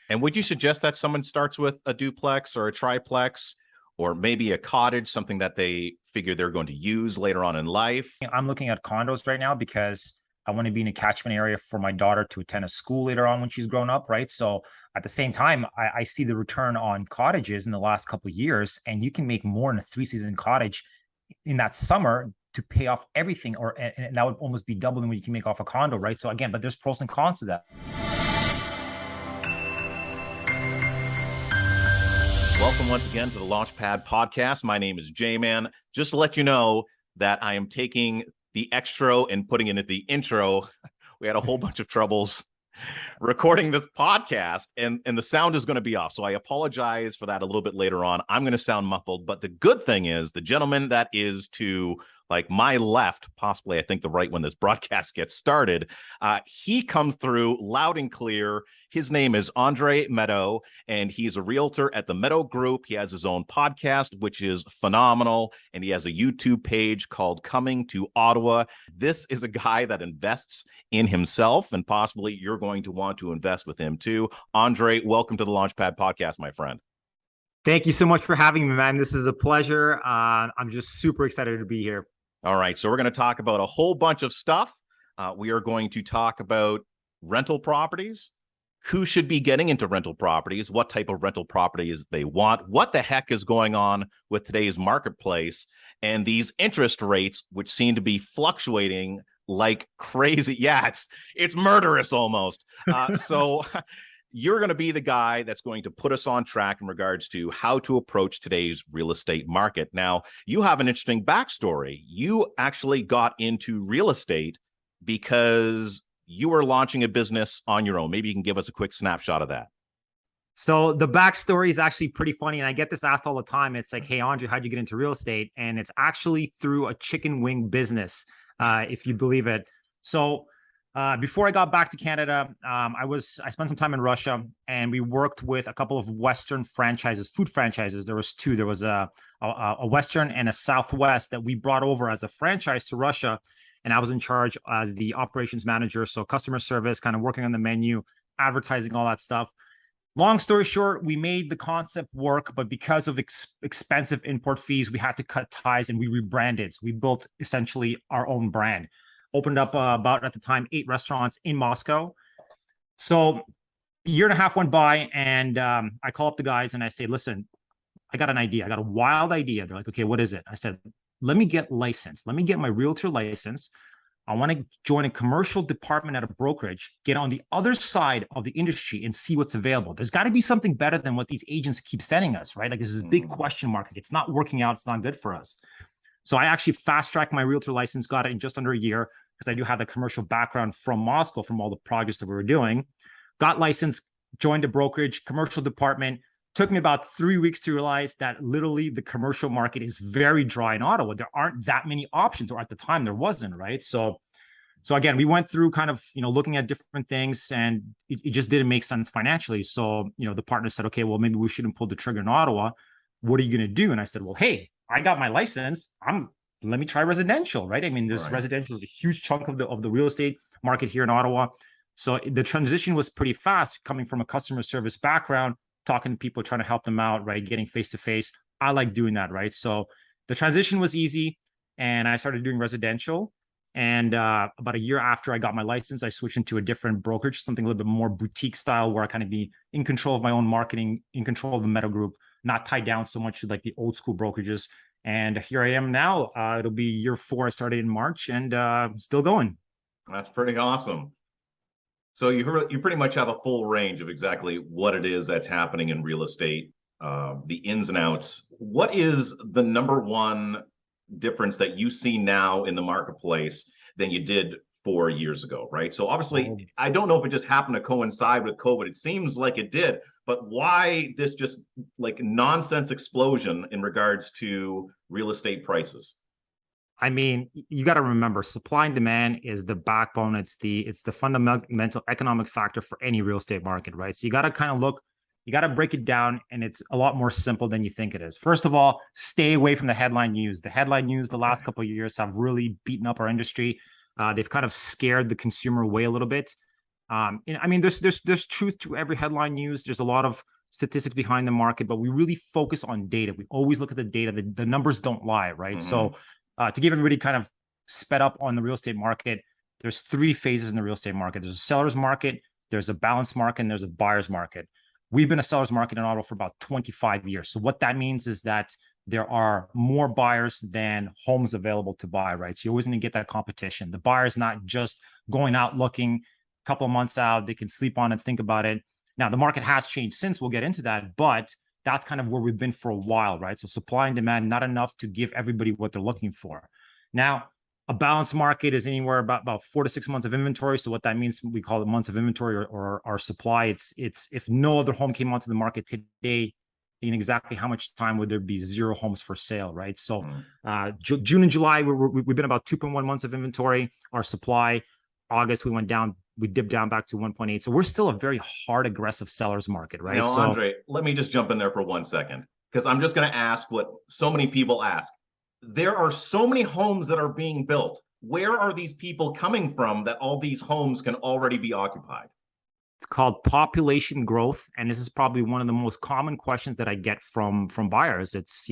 And would you suggest that someone starts with a duplex or a triplex or maybe a cottage, something that they figure they're going to use later on in life? I'm looking at condos right now because I want to be in a catchment area for my daughter to attend a school later on when she's grown up, right? So at the same time, I see the return on cottages in the last couple of years, and you can make more in a 3-season cottage in that summer to pay off everything, and that would almost be doubling what you can make off a condo, right? So again, but there's pros and cons to that. Welcome once again to the Launchpad Podcast. My name is J-Man. Just to let you know that I am taking the extra and putting it in the intro. We had a whole bunch of troubles recording this podcast, and the sound is going to be off. So I apologize for that a little bit later on. I'm going to sound muffled, but the good thing is the gentleman that is to like my left, possibly I think the right when this broadcast gets started, he comes through loud and clear. His name is Andrei Medow, and he's a realtor at the Medow Group. He has his own podcast, which is phenomenal, and he has a YouTube page called Coming to Ottawa. This is a guy that invests in himself, and possibly you're going to want to invest with him too. Andrei, welcome to the Launchpad Podcast, my friend. Thank you so much for having me, man. This is a pleasure. I'm just super excited to be here. All right, so we're going to talk about a whole bunch of stuff. We are going to talk about rental properties, who should be getting into rental properties, what type of rental properties they want, what the heck is going on with today's marketplace, and these interest rates, which seem to be fluctuating like crazy. Yeah, it's murderous almost. So you're going to be the guy that's going to put us on track in regards to how to approach today's real estate market. Now, you have an interesting backstory. You actually got into real estate because you were launching a business on your own. Maybe you can give us a quick snapshot of that. So the backstory is actually pretty funny, and I get this asked all the time. It's like, hey, Andrei, how'd you get into real estate? And it's actually through a chicken wing business, if you believe it. So before I got back to Canada, I spent some time in Russia, and we worked with a couple of Western franchises, food franchises. There was two. There was a Western and a Southwest that we brought over as a franchise to Russia. And I was in charge as the operations manager. So customer service, kind of working on the menu, advertising, all that stuff. Long story short, we made the concept work, but because of expensive import fees, we had to cut ties and we rebranded. So we built essentially our own brand. Opened up about, at the time, 8 restaurants in Moscow. So a year and a half went by, and I call up the guys and I say, listen, I got an idea. I got a wild idea. They're like, okay, what is it? I said, let me get licensed. Let me get my realtor license. I want to join a commercial department at a brokerage, get on the other side of the industry and see what's available. There's got to be something better than what these agents keep sending us, right? Like, there's this big question mark. Like, it's not working out. It's not good for us. So I actually fast-tracked my realtor license, got it in just under a year because I do have the commercial background from Moscow, from all the projects that we were doing. Got licensed, joined a brokerage, commercial department. Took me about 3 weeks to realize that literally the commercial market is very dry in Ottawa. There aren't that many options, or at the time there wasn't, right? So again, we went through kind of, looking at different things, and it just didn't make sense financially. So, the partner said, okay, well, maybe we shouldn't pull the trigger in Ottawa. What are you going to do? And I said, well, hey, I got my license. Let me try residential, right? I mean, this residential is a huge chunk of the real estate market here in Ottawa. So the transition was pretty fast, coming from a customer service background, talking to people, trying to help them out, right? Getting face-to-face. I like doing that, right? So the transition was easy, and I started doing residential. And about a year after I got my license, I switched into a different brokerage, something a little bit more boutique style, where I kind of be in control of my own marketing, in control of the Medow Group, not tied down so much to like the old school brokerages. And here I am now. It'll be year 4. I started in March, and still going. That's pretty awesome. So you pretty much have a full range of exactly what it is that's happening in real estate, the ins and outs. What is the number one difference that you see now in the marketplace than you did 4 years ago, right? So obviously, I don't know if it just happened to coincide with COVID. It seems like it did, but why this just like nonsense explosion in regards to real estate prices? I mean, you got to remember, supply and demand is the backbone. It's the fundamental economic factor for any real estate market, right? So you got to kind of look, you got to break it down, and it's a lot more simple than you think it is. First of all, stay away from the headline news. The headline news the last couple of years have really beaten up our industry. They've kind of scared the consumer away a little bit. I mean, there's truth to every headline news. There's a lot of statistics behind the market, but we really focus on data. We always look at the data. The numbers don't lie, right? So to give everybody kind of sped up on the real estate market, there's three phases in the real estate market. There's a seller's market, there's a balanced market, and there's a buyer's market. We've been a seller's market in Ottawa for about 25 years. So what that means is that there are more buyers than homes available to buy, right? So you're always going to get that competition. The buyer's not just going out looking a couple of months out. They can sleep on and think about it. Now, the market has changed since. We'll get into that, but that's kind of where we've been for a while, right? So supply and demand, not enough to give everybody what they're looking for. Now, a balanced market is anywhere about 4 to 6 months of inventory. So what that means, we call it months of inventory or our supply. It's if no other home came onto the market today, in exactly how much time would there be zero homes for sale, right? So June and July, we've been about 2.1 months of inventory. Our supply, August, we dipped down back to 1.8. So we're still a very hard, aggressive seller's market, right? Now, so, Andrei, let me just jump in there for 1 second, because I'm just going to ask what so many people ask. There are so many homes that are being built. Where are these people coming from that all these homes can already be occupied? It's called population growth, and this is probably one of the most common questions that I get from buyers. It's,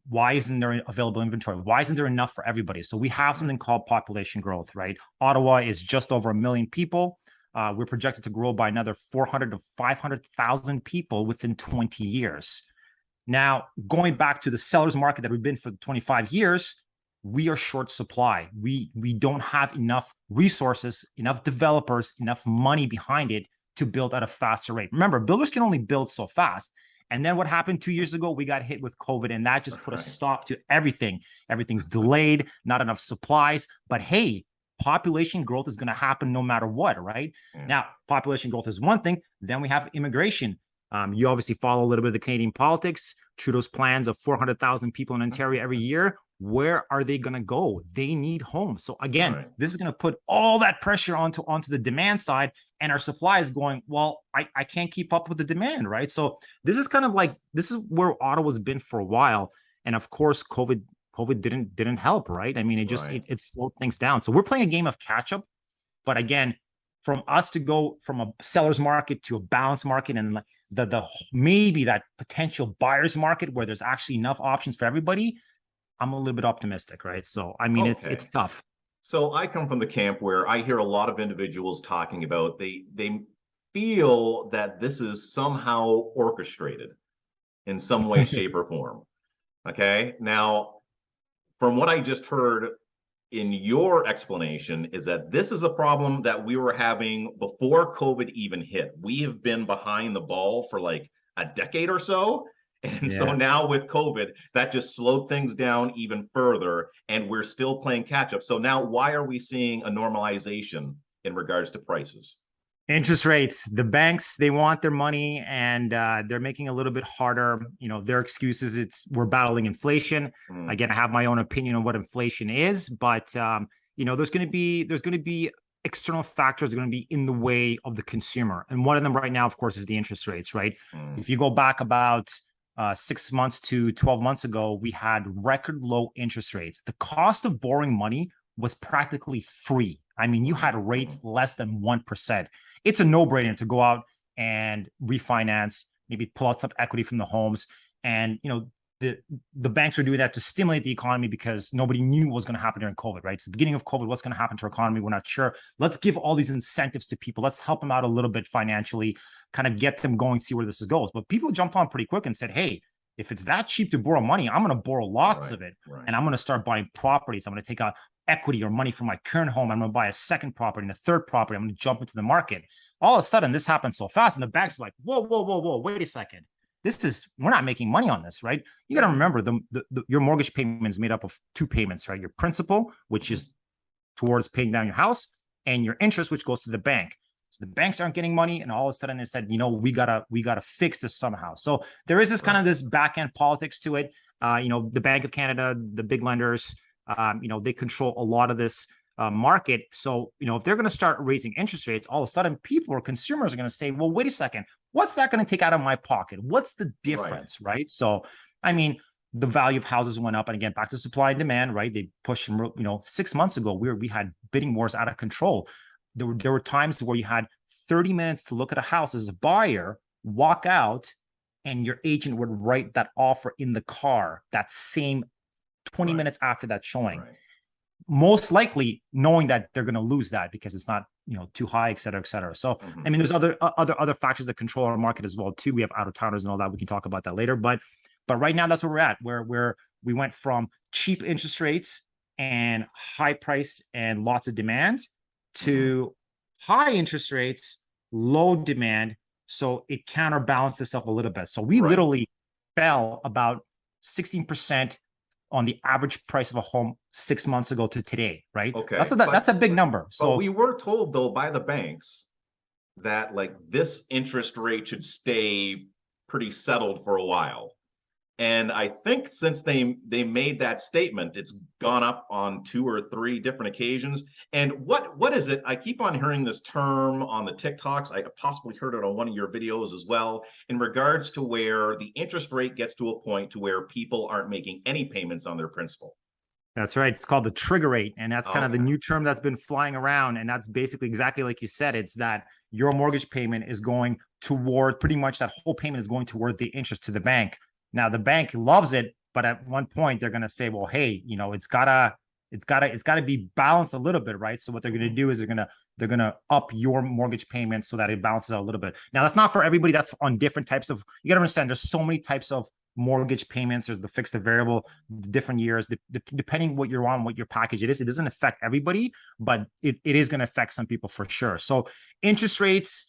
why isn't there available inventory? Why isn't there enough for everybody? So we have something called population growth, right? Ottawa is just over 1 million people. We're projected to grow by another 400 to 500,000 people within 20 years. Now, going back to the seller's market that we've been for 25 years, we are short supply. We don't have enough resources, enough developers, enough money behind it to build at a faster rate. Remember, builders can only build so fast. And then what happened 2 years ago? We got hit with COVID, and that just put a stop to everything. Everything's delayed, not enough supplies. But hey, population growth is going to happen no matter what, right? Now, population growth is one thing. Then we have immigration. You obviously follow a little bit of the Canadian politics. Trudeau's plans of 400,000 people in Ontario every year. Where are they going to go? They need homes. So again, this is going to put all that pressure onto the demand side, and our supply is going, well, I can't keep up with the demand, right? So this is kind of like, this is where Ottawa's been for a while. And of course, COVID didn't help, right? I mean, it just, it slowed things down. So we're playing a game of catch up. But again, from us to go from a seller's market to a balanced market, and the maybe that potential buyer's market where there's actually enough options for everybody, I'm a little bit optimistic, right? So, I mean, it's tough. So I come from the camp where I hear a lot of individuals talking about they feel that this is somehow orchestrated in some way, shape, or form. Okay. Now, from what I just heard in your explanation, is that this is a problem that we were having before COVID even hit. We have been behind the ball for like a decade or so. And so now with COVID, that just slowed things down even further, and we're still playing catch up. So now why are we seeing a normalization in regards to prices? Interest rates. The banks, they want their money, and they're making it a little bit harder. Their excuses, we're battling inflation. Again, I have my own opinion on what inflation is, but there's going to be external factors are going to be in the way of the consumer. And one of them right now, of course, is the interest rates, right? If you go back about 6 months to 12 months ago, we had record low interest rates. The cost of borrowing money was practically free. I mean, you had rates less than 1%. It's a no-brainer to go out and refinance, maybe pull out some equity from the homes. And, the banks are doing that to stimulate the economy because nobody knew what was going to happen during COVID, right? It's the beginning of COVID. What's going to happen to our economy? We're not sure. Let's give all these incentives to people. Let's help them out a little bit financially, kind of get them going, see where this goes. But people jumped on pretty quick and said, hey, if it's that cheap to borrow money, I'm going to borrow lots of it. And I'm going to start buying properties. I'm going to take out equity or money from my current home. I'm going to buy a second property and a third property. I'm going to jump into the market. All of a sudden, this happens so fast. And the banks are like, whoa, wait a second. We're not making money on this, right? You got to remember your mortgage payment is made up of two payments, right? Your principal, which is towards paying down your house, and your interest, which goes to the bank. So the banks aren't getting money, and all of a sudden they said, we gotta fix this somehow. So there is this kind of this back end politics to it. The Bank of Canada, the big lenders, they control a lot of this market. So if they're going to start raising interest rates, all of a sudden people or consumers are going to say, well, wait a second, what's that going to take out of my pocket? What's the difference, right? So I mean, the value of houses went up, and again, back to supply and demand, right? They pushed 6 months ago, we had bidding wars out of control. there were times where you had 30 minutes to look at a house as a buyer, walk out, and your agent would write that offer in the car that same 20 minutes after that showing. Right. Most likely knowing that they're going to lose that because it's not, too high, et cetera, et cetera. So, I mean, there's other factors that control our market as well, too. We have out of towners and all that. We can talk about that later. But right now, that's where we're at, where we went from cheap interest rates and high price and lots of demand to high interest rates, low demand. So it counterbalanced itself a little bit. So we literally fell about 16% on the average price of a home 6 months ago to today, right? Okay. That's a big number. So but we were told, though, by the banks that like this interest rate should stay pretty settled for a while. And I think since they made that statement, it's gone up on 2 or 3 different occasions. And what is it? I keep on hearing this term on the TikToks. I possibly heard it on one of your videos as well, in regards to where the interest rate gets to a point to where people aren't making any payments on their principal. That's right. It's called the trigger rate. And that's kind of the new term that's been flying around. And that's basically exactly like you said. It's that your mortgage payment is going toward, pretty much that whole payment is going toward the interest to the bank. Now the bank loves it, but at one point they're going to say, well, hey, it's gotta be balanced a little bit, right? So what they're going to do is they're going to up your mortgage payment so that it balances out a little bit. Now that's not for everybody. That's on different types of, you got to understand there's so many types of mortgage payments. There's the fixed, the variable, different years, depending what you're on, what your package it is. It doesn't affect everybody, but it is going to affect some people for sure. So interest rates,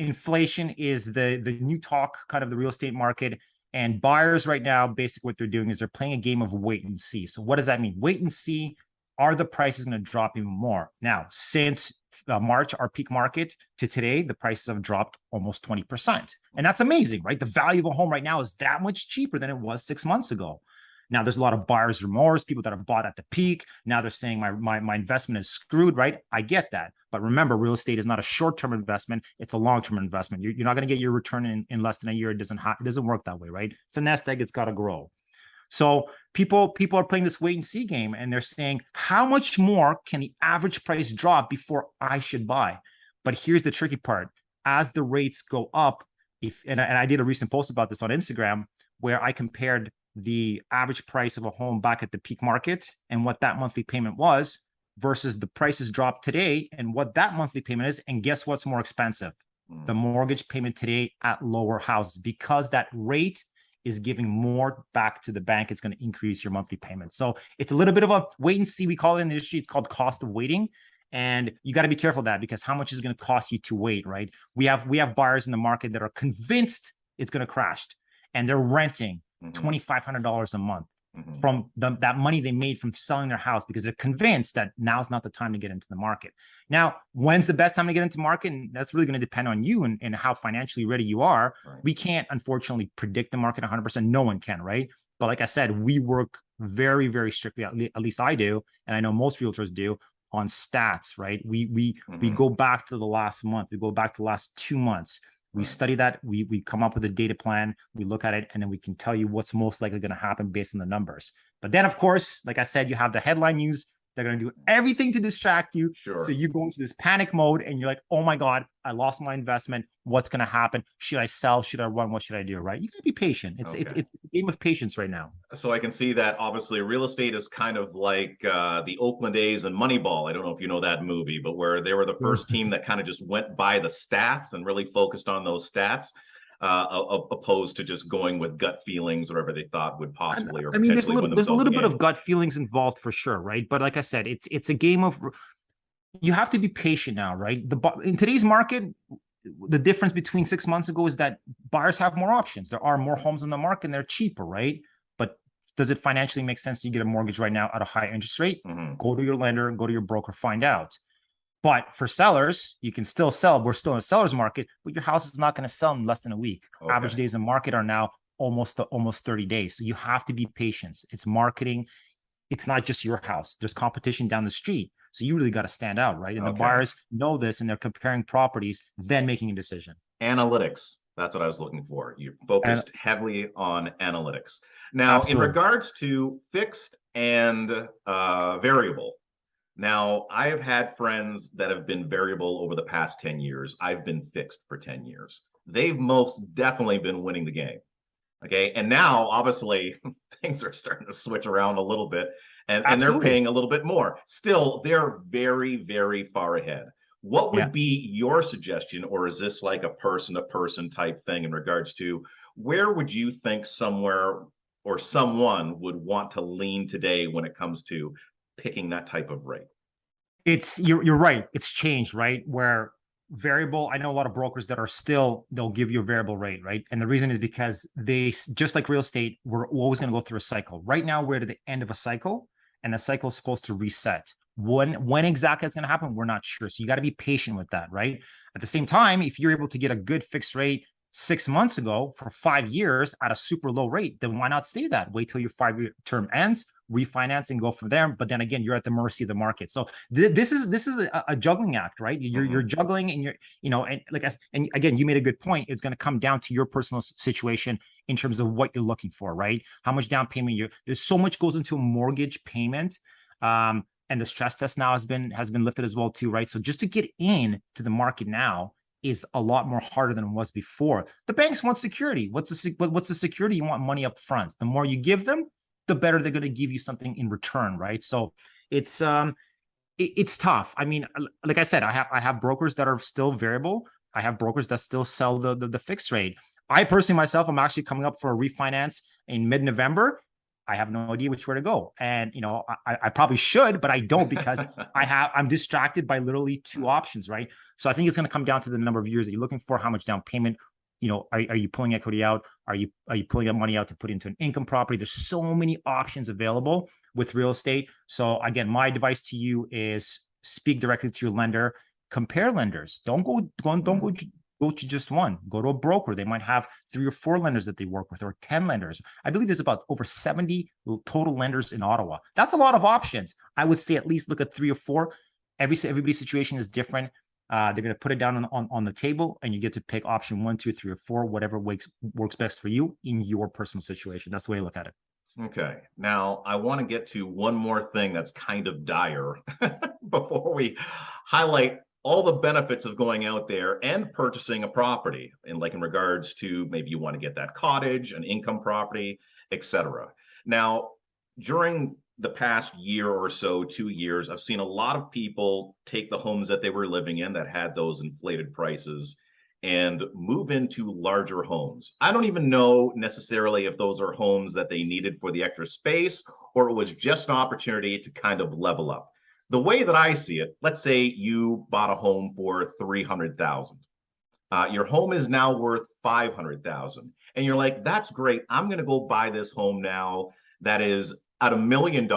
inflation is the new talk, kind of the real estate market. And buyers right now, basically what they're doing is they're playing a game of wait and see. So what does that mean? Wait and see. Are the prices going to drop even more? Now, since March, our peak market, to today, the prices have dropped almost 20%. And that's amazing, right? The value of a home right now is that much cheaper than it was 6 months ago. Now, there's a lot of buyer's remorse, people that have bought at the peak. Now they're saying my investment is screwed, right? I get that. But remember, real estate is not a short-term investment. It's a long-term investment. You're not going to get your return in less than a year. It doesn't work that way, right? It's a nest egg. It's got to grow. So people are playing this wait and see game, and they're saying, how much more can the average price drop before I should buy? But here's the tricky part. As the rates go up, and I did a recent post about this on Instagram where I compared the average price of a home back at the peak market and what that monthly payment was versus the prices dropped today and what that monthly payment is. And guess what's more expensive? The mortgage payment today at lower houses, because that rate is giving more back to the bank. It's going to increase your monthly payment. So it's a little bit of a wait and see. We call it in the industry. It's called cost of waiting. And you got to be careful of that, because how much is it going to cost you to wait, right? We have buyers in the market that are convinced it's going to crash, and they're renting $2,500 a month from that money they made from selling their house, because they're convinced that now's not the time to get into the market. Now, when's the best time to get into market? And that's really going to depend on you and how financially ready you are. Right. We can't, unfortunately, predict the market 100%. No one can, right? But like I said, we work very, very strictly, at least I do, and I know most realtors do, on stats, right? We go back to the last month. We go back to the last 2 months. We study that, we come up with a data plan, we look at it, and then we can tell you what's most likely going to happen based on the numbers. But then, of course, like I said, you have the headline news. They're going to do everything to distract you. Sure. So you go into this panic mode and you're like, oh my God, I lost my investment. What's going to happen? Should I sell? Should I run? What should I do? Right? You got to be patient. It's a game of patience right now. So I can see that obviously real estate is kind of like the Oakland A's and Moneyball. I don't know if you know that movie, but where they were the first team that kind of just went by the stats and really focused on those stats. Opposed to just going with gut feelings, whatever they thought would possibly or potentially there's a little bit of gut feelings involved for sure, right? But like I said, it's a game of, you have to be patient now, right? In today's market, the difference between 6 months ago is that buyers have more options. There are more homes on the market and they're cheaper, right? But does it financially make sense to get a mortgage right now at a high interest rate? Go to your lender, go to your broker, find out. But for sellers, you can still sell. We're still in a seller's market, but your house is not going to sell in less than a week. Okay. Average days in market are now almost 30 days. So you have to be patient. It's marketing. It's not just your house. There's competition down the street. So you really got to stand out, right? And the buyers know this, and they're comparing properties, then making a decision. Analytics. That's what I was looking for. You focused heavily on analytics. Now, Absolutely. in regards to fixed and variable, Now, I have had friends that have been variable over the past 10 years. I've been fixed for 10 years. They've most definitely been winning the game. Okay. And now, obviously, things are starting to switch around a little bit and they're Absolutely. paying a little bit more. Still, they're very, very far ahead. What Yeah. would be your suggestion, or is this like a person to person type thing in regards to where would you think somewhere or someone would want to lean today when it comes to picking that type of rate? It's you're right. It's changed, right? Where variable, I know a lot of brokers that are still they'll give you a variable rate, right? And the reason is because they just like real estate, we're always going to go through a cycle. Right now, we're at the end of a cycle, and the cycle is supposed to reset. When exactly it's going to happen, we're not sure. So you got to be patient with that, right? At the same time, if you're able to get a good fixed rate 6 months ago for 5 years at a super low rate, then why not stay that? Wait till your 5 year term ends, refinance and go from there. But then again, you're at the mercy of the market. So this is a juggling act, right? You're juggling, and and and again, you made a good point. It's going to come down to your personal situation in terms of what you're looking for, right? How much down payment there's so much goes into a mortgage payment. And the stress test now has been lifted as well too, right? So just to get in to the market now is a lot more harder than it was before. The banks want security. What's the security? You want money up front. The more you give them, the better they're going to give you something in return, right? So it's it's tough. I mean, like I said, I have brokers that are still variable. I have brokers that still sell the fixed rate. I personally myself, I'm actually coming up for a refinance in mid-November. I have no idea which way to go, and I probably should, but I don't because I'm distracted by literally two options, right? So I think it's going to come down to the number of years that you're looking for, how much down payment. Are you pulling equity out? Are you pulling that money out to put into an income property? There's so many options available with real estate. So again, my advice to you is speak directly to your lender, compare lenders. Don't go to just one. Go to a broker. They might have 3 or 4 lenders that they work with, or 10 lenders. I believe there's about over 70 total lenders in Ottawa. That's a lot of options. I would say at least look at 3 or 4. Everybody's situation is different. They're going to put it down on the table, and you get to pick option 1, 2, 3, or 4, whatever works best for you in your personal situation. That's the way I look at it. Okay. Now, I want to get to one more thing that's kind of dire before we highlight all the benefits of going out there and purchasing a property, and like in regards to maybe you want to get that cottage, an income property, etc. Now, during the past year or so, 2 years, I've seen a lot of people take the homes that they were living in that had those inflated prices and move into larger homes. I don't even know necessarily if those are homes that they needed for the extra space or it was just an opportunity to kind of level up. The way that I see it, let's say you bought a home for 300,000. Your home is now worth 500,000, and you're like, that's great. I'm going to go buy this home now that is at $1 million,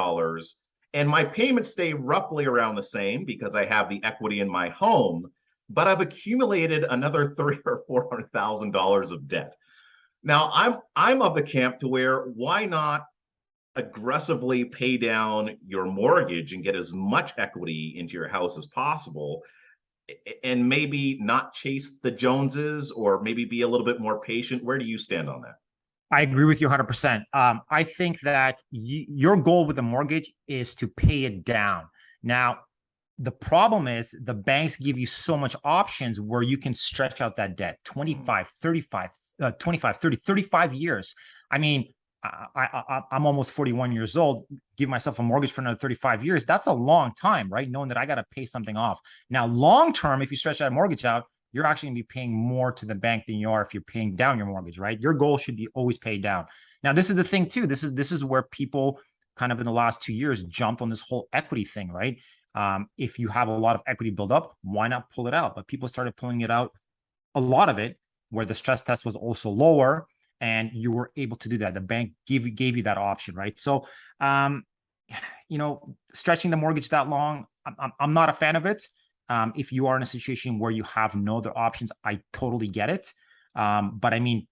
and my payments stay roughly around the same because I have the equity in my home, but I've accumulated another $300,000 or $400,000 of debt. Now I'm of the camp to where why not aggressively pay down your mortgage and get as much equity into your house as possible, and maybe not chase the Joneses, or maybe be a little bit more patient. Where do you stand on that? I agree with you 100%. I think that your goal with the mortgage is to pay it down. Now, the problem is the banks give you so much options where you can stretch out that debt 25, 35, 25, 30, 35 years. I mean, I'm almost 41 years old. Give myself a mortgage for another 35 years. That's a long time, right? Knowing that I got to pay something off. Now, long term, if you stretch that mortgage out, you're actually going to be paying more to the bank than you are if you're paying down your mortgage, right? Your goal should be always paid down. Now, this is the thing too. This is where people kind of in the last 2 years jumped on this whole equity thing, right? If you have a lot of equity build up, why not pull it out? But people started pulling it out, a lot of it, where the stress test was also lower, and you were able to do that. The bank gave you that option, right? So, stretching the mortgage that long, I'm not a fan of it. If you are in a situation where you have no other options, I totally get it. But I mean,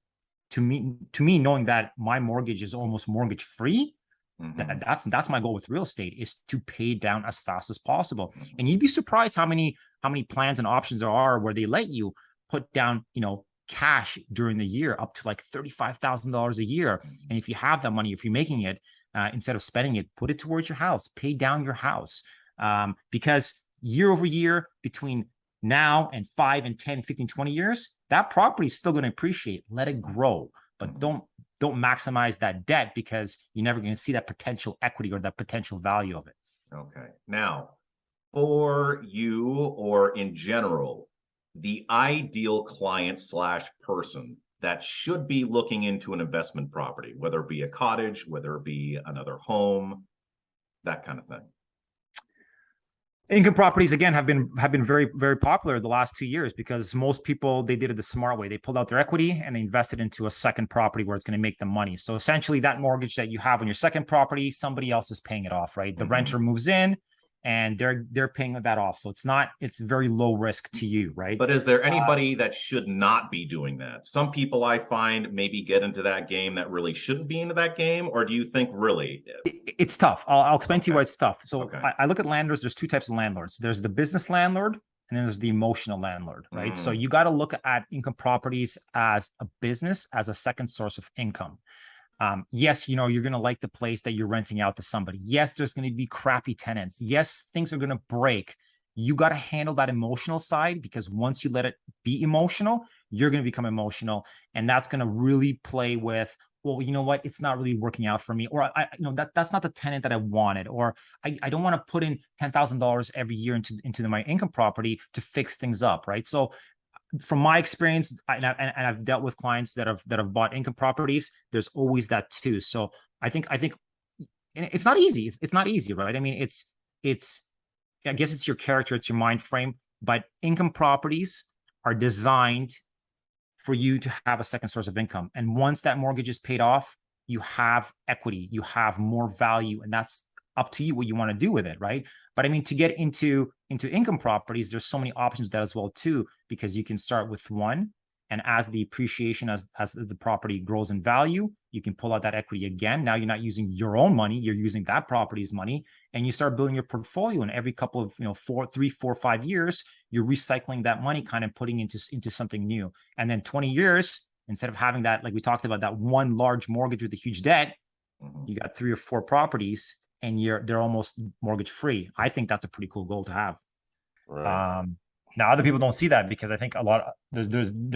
to me, knowing that my mortgage is almost mortgage free, that's my goal with real estate, is to pay down as fast as possible. And you'd be surprised how many plans and options there are where they let you put down, cash during the year up to like $35,000 a year. And if you have that money, if you're making it, instead of spending it, put it towards your house, pay down your house. Because year over year, between now and 5 and 10, 15, 20 years, that property is still going to appreciate. Let it grow, but don't maximize that debt, because you're never going to see that potential equity or that potential value of it. Okay. Now, for you, or in general, the ideal client / person that should be looking into an investment property, whether it be a cottage, whether it be another home, that kind of thing. Income properties, again, have been very, very popular the last 2 years, because most people, they did it the smart way. They pulled out their equity and they invested into a second property where it's going to make them money. So essentially, that mortgage that you have on your second property, somebody else is paying it off, right? The renter moves in and they're paying that off. So it's very low risk to you, right? But is there anybody that should not be doing that? Some people I find maybe get into that game that really shouldn't be into that game, or do you think really? It's tough. I'll explain to you why it's tough. So Okay. I look at landlords. There's two types of landlords. There's the business landlord, and then there's the emotional landlord, right? So you got to look at income properties as a business, as a second source of income. Yes, you're going to like the place that you're renting out to somebody. Yes, there's going to be crappy tenants. Yes, things are going to break. You got to handle that emotional side, because once you let it be emotional, you're going to become emotional. And that's going to really play with, well, you know what? It's not really working out for me. Or that's not the tenant that I wanted. Or I don't want to put in $10,000 every year into my income property to fix things up, right? So from my experience, and I've dealt with clients that have bought income properties, there's always that too. So I think it's not easy. It's not easy, right? I mean, it's I guess it's your character, it's your mind frame, but income properties are designed for you to have a second source of income. And once that mortgage is paid off, you have equity, you have more value, and that's up to you what you want to do with it, right? But I mean, to get into income properties, there's so many options that as well too, because you can start with one, and as the appreciation, as the property grows in value, you can pull out that equity again. Now you're not using your own money, you're using that property's money, and you start building your portfolio. And every couple of 3, 4, 5 years, you're recycling that money, kind of putting into something new. And then 20 years, instead of having that, like we talked about, that one large mortgage with a huge debt, you got 3 or 4 properties, and they're almost mortgage free. I think that's a pretty cool goal to have. Right. Now other people don't see that, because I think there's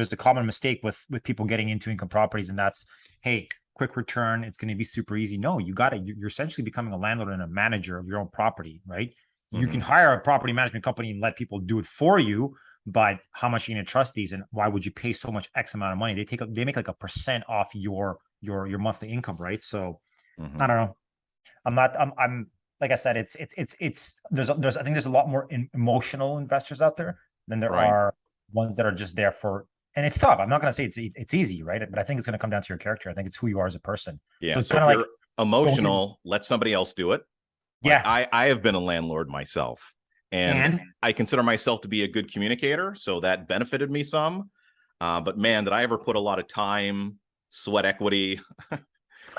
the common mistake with people getting into income properties, and that's, hey, quick return, it's going to be super easy. No, you're essentially becoming a landlord and a manager of your own property, right? You can hire a property management company and let people do it for you, but how much are you going to trust these, and why would you pay so much X amount of money? They make like a % off your monthly income, right? So I don't know. I'm like I said, I think there's a lot more emotional investors out there than there are ones that are just there for, and it's tough. I'm not going to say it's easy, right? But I think it's going to come down to your character. I think it's who you are as a person. Yeah. So it's So kind if of you're emotional, let somebody else do it. Yeah. I have been a landlord myself, and I consider myself to be a good communicator. So that benefited me some. But man, did I ever put a lot of time, sweat equity.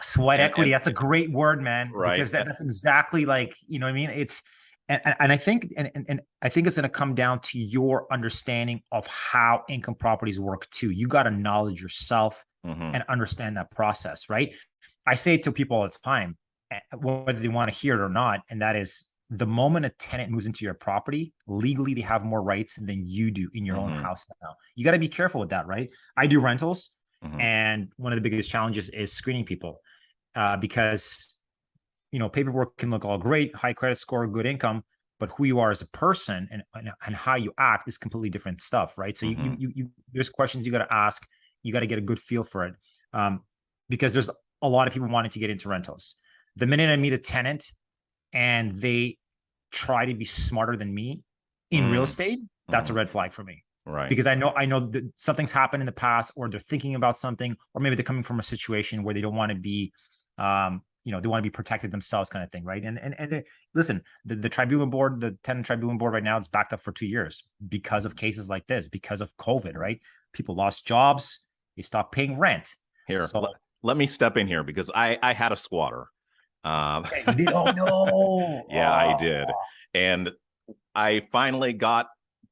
Sweat equity. That's a great word, man. Right. Because that's exactly like, what I mean? It's, and I think, and I think it's going to come down to your understanding of how income properties work too. You got to knowledge yourself and understand that process, right? I say it to people all the time, whether they want to hear it or not. And that is, the moment a tenant moves into your property, legally, they have more rights than you do in your own house now. You got to be careful with that, right? I do rentals. And one of the biggest challenges is screening people, because, paperwork can look all great, high credit score, good income, but who you are as a person and how you act is completely different stuff, right? So you there's questions you got to ask. You got to get a good feel for it, because there's a lot of people wanting to get into rentals. The minute I meet a tenant and they try to be smarter than me in real estate, that's a red flag for me. Right. Because I know that something's happened in the past, or they're thinking about something, or maybe they're coming from a situation where they don't want to be, they want to be protected themselves, kind of thing, right? And listen, the tribunal board, the tenant tribunal board right now, it's backed up for 2 years because of cases like this, because of COVID, right? People lost jobs, they stopped paying rent. Here, so, let me step in here, because I had a squatter. You did? Oh no! Yeah, I did, and I finally got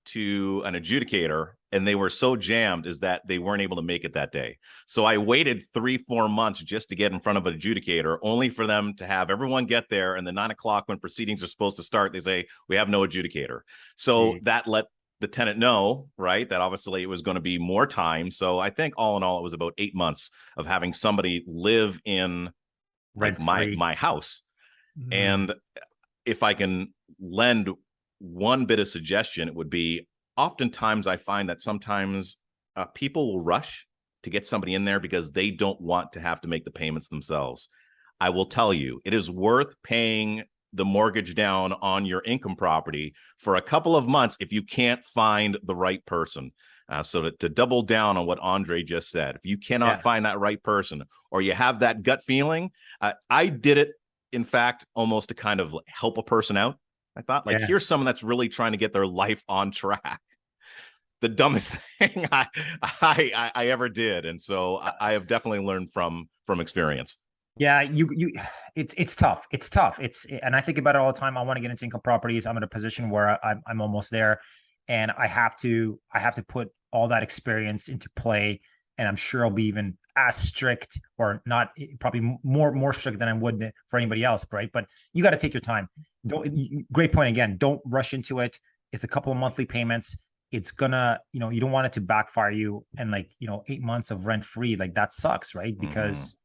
to an adjudicator, and they were so jammed is that they weren't able to make it that day. So I waited 3-4 months just to get in front of an adjudicator, only for them to have everyone get there. And the 9 o'clock when proceedings are supposed to start, they say, we have no adjudicator. So that let the tenant know, right, that obviously it was going to be more time. So I think all in all, it was about 8 months of having somebody live in like my house. And if I can lend one bit of suggestion, it would be, oftentimes I find that sometimes people will rush to get somebody in there because they don't want to have to make the payments themselves. I will tell you, it is worth paying the mortgage down on your income property for a couple of months if you can't find the right person. So to double down on what Andrei just said, if you cannot find that right person, or you have that gut feeling, I did it, in fact, almost to kind of help a person out. I thought, like, here's someone that's really trying to get their life on track. The dumbest thing I ever did. And so I have definitely learned from experience. Yeah, it's tough. It's tough. And I think about it all the time. I want to get into income properties. I'm in a position where I'm almost there, and I have to put all that experience into play. And I'm sure I'll be even as strict, or not, probably more strict than I would for anybody else, right? But you got to take your time. Great point again. Don't rush into it. It's a couple of monthly payments. It's gonna, you don't want it to backfire you, and 8 months of rent free, like that sucks, right? Because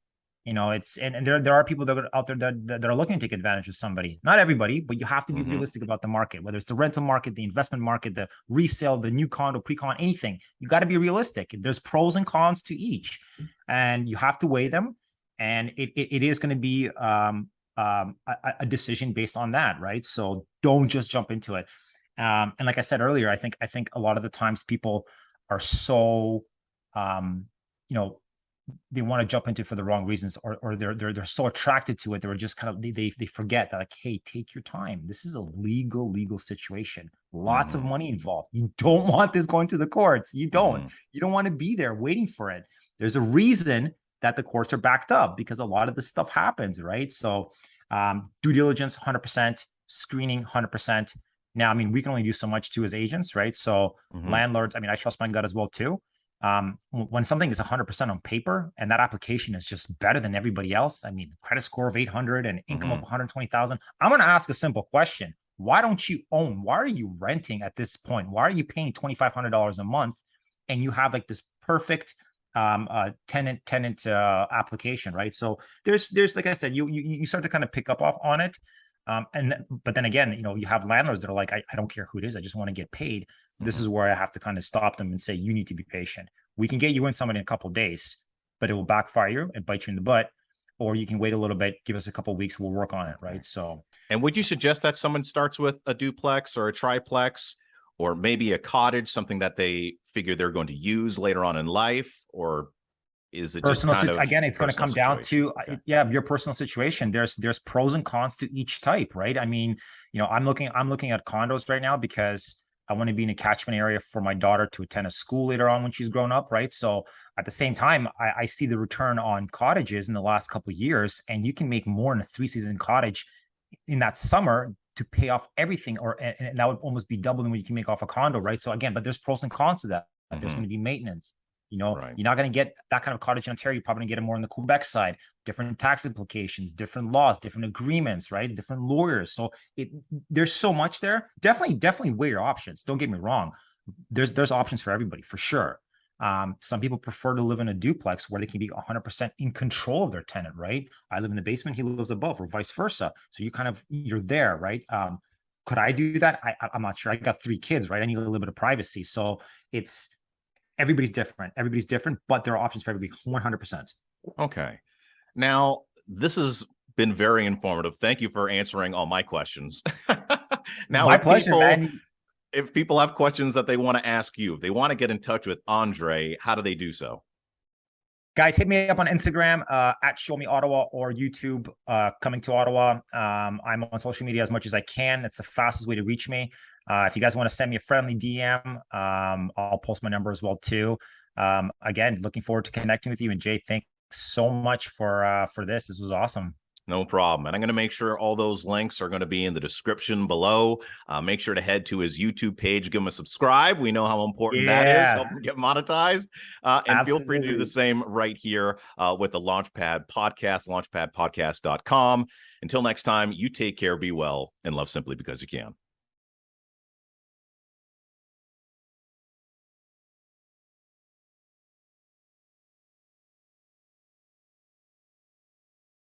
it's, and there are people that are out there that are looking to take advantage of somebody. Not everybody, but you have to be realistic about the market, whether it's the rental market, the investment market, the resale, the new condo, pre-con, anything. You got to be realistic. There's pros and cons to each, and you have to weigh them. And it is going to be a decision based on that, right? So don't just jump into it. And like I said earlier, I think a lot of the times people are so, they want to jump into it for the wrong reasons, or they're so attracted to it. They're just kind of, they forget that, like, hey, take your time. This is a legal situation. Lots of money involved. You don't want this going to the courts. You don't want to be there waiting for it. There's a reason that the courts are backed up, because a lot of this stuff happens, right? So due diligence, 100%, screening, 100%. Now, I mean, we can only do so much too as agents, right? So landlords, I mean, I trust my gut as well too. When something is 100% on paper and that application is just better than everybody else, I mean, credit score of 800 and income of 120,000, I'm going to ask a simple question. Why don't you own? Why are you renting at this point? Why are you paying $2,500 a month and you have like this perfect tenant application, right? So there's like I said, you start to kind of pick up on it. But then again, you have landlords that are like, I don't care who it is. I just want to get paid. This is where I have to kind of stop them and say, you need to be patient. We can get you in someone in a couple of days, but it will backfire you and bite you in the butt. Or you can wait a little bit, give us a couple of weeks, we'll work on it, right? So, and would you suggest that someone starts with a duplex or a triplex, or maybe a cottage, something that they figure they're going to use later on in life? Or is it personal, just kind of, again, it's going to come down to your personal situation. There's pros and cons to each type, right? I mean, I'm looking at condos right now because I want to be in a catchment area for my daughter to attend a school later on when she's grown up, right? So at the same time, I see the return on cottages in the last couple of years, and you can make more in a 3-season cottage in that summer to pay off everything, and that would almost be double than what you can make off a condo, right? So again, but there's pros and cons to that. There's going to be maintenance. You're not going to get that kind of cottage in Ontario. You're probably going to get it more on the Quebec side. Different tax implications, different laws, different agreements, right? Different lawyers. So there's so much there. Definitely weigh your options. Don't get me wrong. There's options for everybody, for sure. Some people prefer to live in a duplex where they can be 100% in control of their tenant, right? I live in the basement, he lives above, or vice versa. So you're there, right? Could I do that? I'm not sure. I got 3 kids, right? I need a little bit of privacy. So everybody's different, but there are options for everybody, 100%. Okay. Now, this has been very informative. Thank you for answering all my questions. Now, my pleasure, man. If people have questions that they want to ask you, if they want to get in touch with Andrei, how do they do so? Guys, hit me up on Instagram at Show Me Ottawa, or YouTube, Coming to Ottawa. I'm on social media as much as I can. That's the fastest way to reach me. If you guys want to send me a friendly DM, I'll post my number as well too. Again, looking forward to connecting with you. And Jay, thanks so much for this. This was awesome. No problem. And I'm going to make sure all those links are going to be in the description below. Make sure to head to his YouTube page, give him a subscribe. We know how important that is. Help him get monetized. And feel free to do the same right here with the Launchpad Podcast, launchpadpodcast.com. Until next time, you take care, be well, and love simply because you can.